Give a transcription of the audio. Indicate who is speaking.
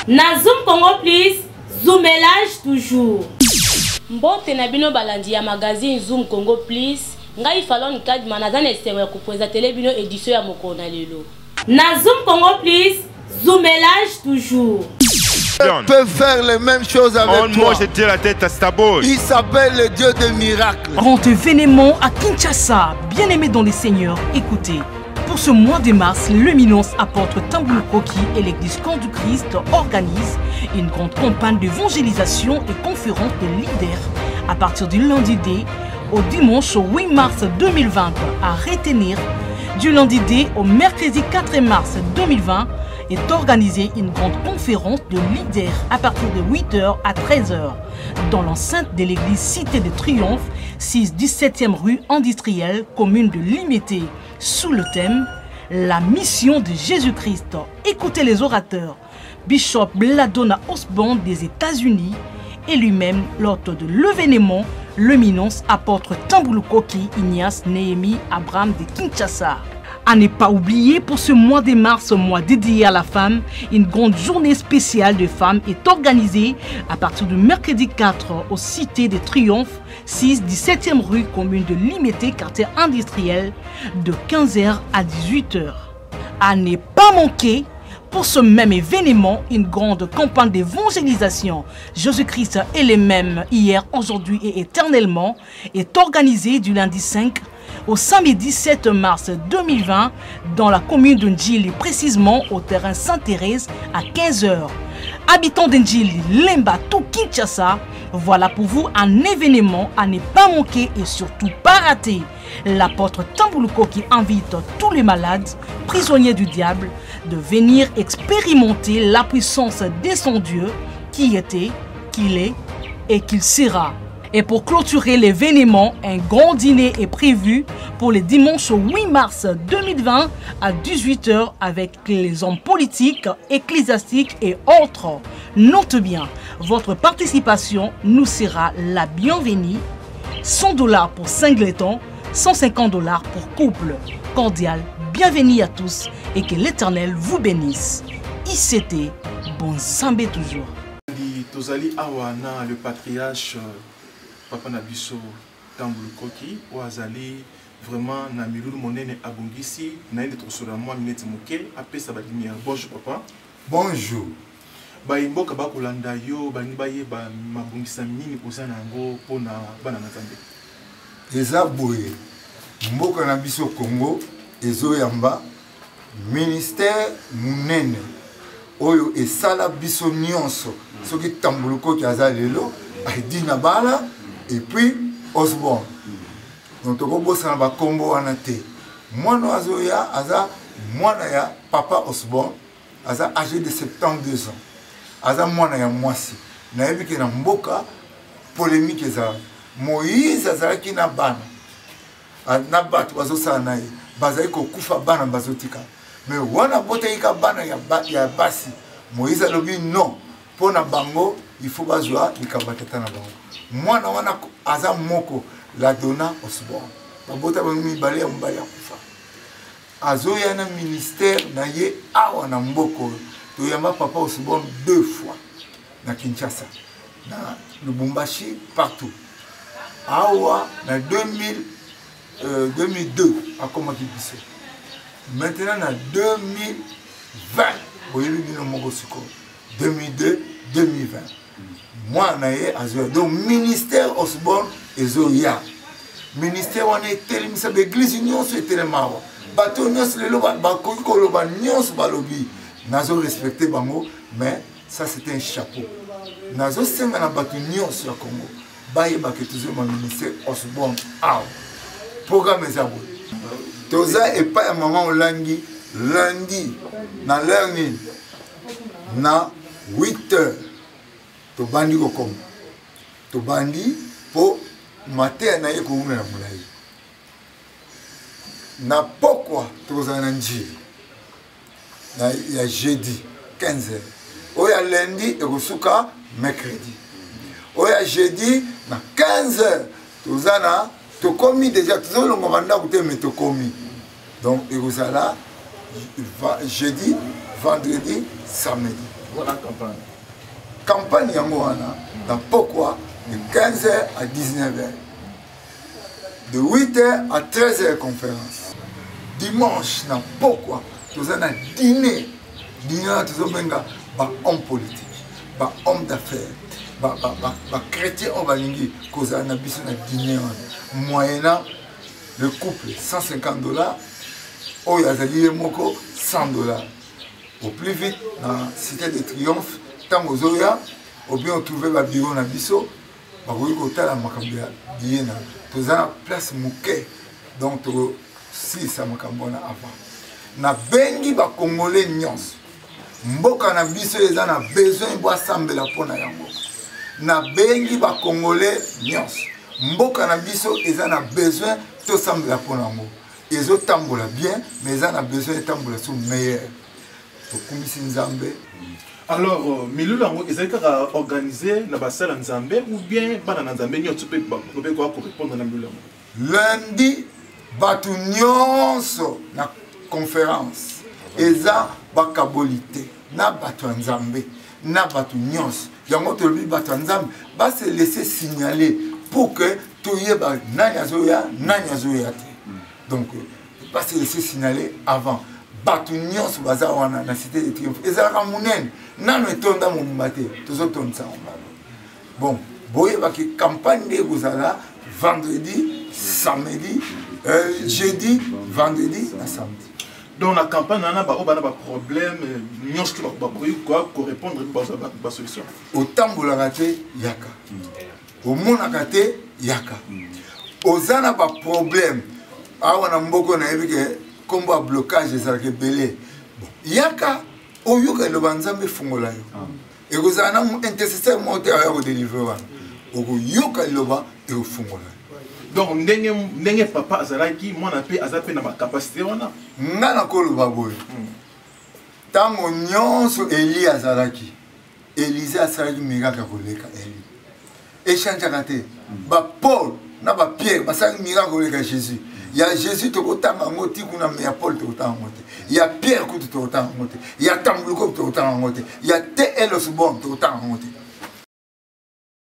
Speaker 1: Na Zoom Congo Plus, zoomelage toujours. Mbote na bino balandi ya magazine Zoom Congo Plus, ngai falon kadima na zane sewe kupoza telebino édition ya mokona lelo. Na Zoom Congo Plus, zoomelage toujours.
Speaker 2: On peut faire les mêmes choses avec toi.
Speaker 3: Moi, j'ai tiré la tête à Stabol.
Speaker 2: Il s'appelle le Dieu des miracles.
Speaker 4: Grand événement à Kinshasa. Bien-aimés dans les seigneurs, écoutez. Pour ce mois de mars, l'Éminence apôtre Tamboulo Koki et l'Église Camp du Christ organisent une grande campagne d'évangélisation et conférence de leaders à partir du lundi D au dimanche 8 mars 2020 à retenir. Du lundi D au mercredi 4 mars 2020 est organisée une grande conférence de leaders à partir de 8h à 13h dans l'enceinte de l'église Cité de Triomphe, 6-17e rue industrielle, commune de Limité, sous le thème « La mission de Jésus-Christ ». Écoutez les orateurs, Bishop Bladona Osborne des États-Unis et lui-même l'hôte de l'événement, l'Éminence apôtre Tamboulo Koki Ignace Néhémie Abraham de Kinshasa. À ne pas oublier, pour ce mois de mars, mois dédié à la femme, une grande journée spéciale de femmes est organisée à partir du mercredi 4 au Cité de Triomphe, 6-17e rue, commune de Limité, quartier industriel, de 15h à 18h. À ne pas manquer, pour ce même événement, une grande campagne d'évangélisation, Jésus-Christ est le même hier, aujourd'hui et éternellement, est organisée du lundi 5 au samedi 7 mars 2020 dans la commune de Ndjili, précisément au terrain Sainte-Thérèse à 15h. Habitants de Ndjili, Lemba, tout Kinshasa, voilà pour vous un événement à ne pas manquer et surtout pas rater. L'apôtre Tamboulo Koki invite tous les malades, prisonniers du diable, de venir expérimenter la puissance de son Dieu qui était, qu'il est et qu'il sera. Et pour clôturer l'événement, un grand dîner est prévu pour le dimanche 8 mars 2020 à 18h avec les hommes politiques, ecclésiastiques et autres. Note bien, votre participation nous sera la bienvenue. $100 pour singleton, $150 pour couple. Cordial, bienvenue à tous et que l'Éternel vous bénisse. ICT, bon Zambé toujours.
Speaker 5: Tozali awana le patriarche Papa Nabiso Tamboulo Koki ou azali vraiment na milulu monene abungisi na ile tosora moi minute moke apé ça ba lumière. Bonjour papa.
Speaker 2: Bonjour.
Speaker 5: Ba imboka ba kolanda yo ba ni ba ye ba mabungisa nini kozana ngo pona bana na Nzambe.
Speaker 2: Eza boye. Mboka na biso Congo ezoyamba ministère munene oyo esala biso nyonso soki Tamboulo Koki azalelo aidina bala et puis Osborne. Donc tokobosana ba kombo wana te. Mwana azoya aza mwana ya papa Osborne aza âgé de 72 ans. Aza mwana ya mwasi. Na yebi ke na mboka polémique eza Moïse azalaki na bana. Na batu bazosala na ye. Bazali kokufa bana bazotika. Mais wana boteika bana ya basi. Moïse alobi non. Pona bango il faut bazwa likabatata na bango. Mwana wana aza moko la dona Osborne. Babota ba mibale ya mbali ya kufa. Azoya na ministère na ye awa na mboko. Toyamba papa Osborne 2 fois na Kinshasa. Na Lubumbashi partout. Awa na 2002 akoma kibiso. Maintenant na 2020 boyebi bino moko siko 2002 2020. Moi naye azoya donc ministère Osborne ezoya. Ministère wana etelemisa l'église nyonso etelemawa. Bato nyonso lelo bakoki koloba nyonso balobi. Nazo respecter bango mais ça c'était un chapeau. Nazo senga na bato nyonso ya Congo. Bayeba ke toujours ma ministère Osborne aw. Programme ezabo. Toza epa ya maman Olangi lundi na learning na 8h. Tobandi kokoma. Tobandi po matin na ye kouna na mulai. Na pokwa toza na Ndjili. Na ya jeudi 15h. Oya lundi ekosuka mercredi. Oya jeudi na 15h toza na tokomi déjà tozolonga banda kote mais tokomi. Donc ekozala jeudi, vendredi, samedi.
Speaker 5: Voilà campagne.
Speaker 2: Campagne yango wana na pourquoi de 15h à 19h. De 8h à 13h conférence. Dimanche na pourquoi tous un dîner. Dîner tous benga ba homme politique, ba homme d'affaires, ba chrétien on va lingi cause na biso na dîner moyennant le couple $150 ou yazali moko $100. Au plus vite dans Cité de Triomphe tango zoya ou bien on trouver ba bureau na biso ba ko kotala makambo ya biena tozana place muke donc to si ça makambo na avant na bengi ba congolais nyonso mboka na biso eza na besoin bo asambela pona yango na bengi ba congolais nyonso mboka na biso eza na besoin to sambela pona yango ezo tambola bien mais eza na besoin tambola sous meilleur to kumisi nzambe.
Speaker 5: Alors milulu yango ezali kaka organisé na basala nzambe ou bien bana na nzambe nyonso pe ko répondre na milulu yango
Speaker 2: lundi batu nyonso na conférence eza bakabolite na batu nzambe na batu nyonso yango tolobi batu nzambe ba se laisser signaler pour que toyeba nani azoya te donc ba se laisser signaler avant batu nyonso baza wana na Cité de Triomphe ezalaka munene nano etonda mobimba te tozotonisa bon boyeba ki campagne de kozala vendredi samedi jeudi vendredi na samedi.
Speaker 5: Donc la campagne n'a pas de problème, nous avons répondre à la solution.
Speaker 2: Au tambola raté yaka, au monakate yaka. Aux ana pas problème. Ah on a beaucoup na évité combat blocage des belé. Yaka au yuka le banzambe fungola yo. Et aux ana intercesseur monter à au délivrer. Au yuka le ba et au fungola.
Speaker 5: Donc ndenge papa azalaki mwana pe azape na capacité wana
Speaker 2: ngana koloba boye tango nyonso Eli azalaki Élise asalaki miracle koleka Eli échangeaka te ba Paul na ba Pierre basalaki miracle koleka Jésus ya Jésus tokotanga ngo ti kuna ya Paul tokotanga ngo te ya Pierre kutu tokotanga ngo te ya tambuluko tokotanga ngo te ya te elos bon tokotanga ngo te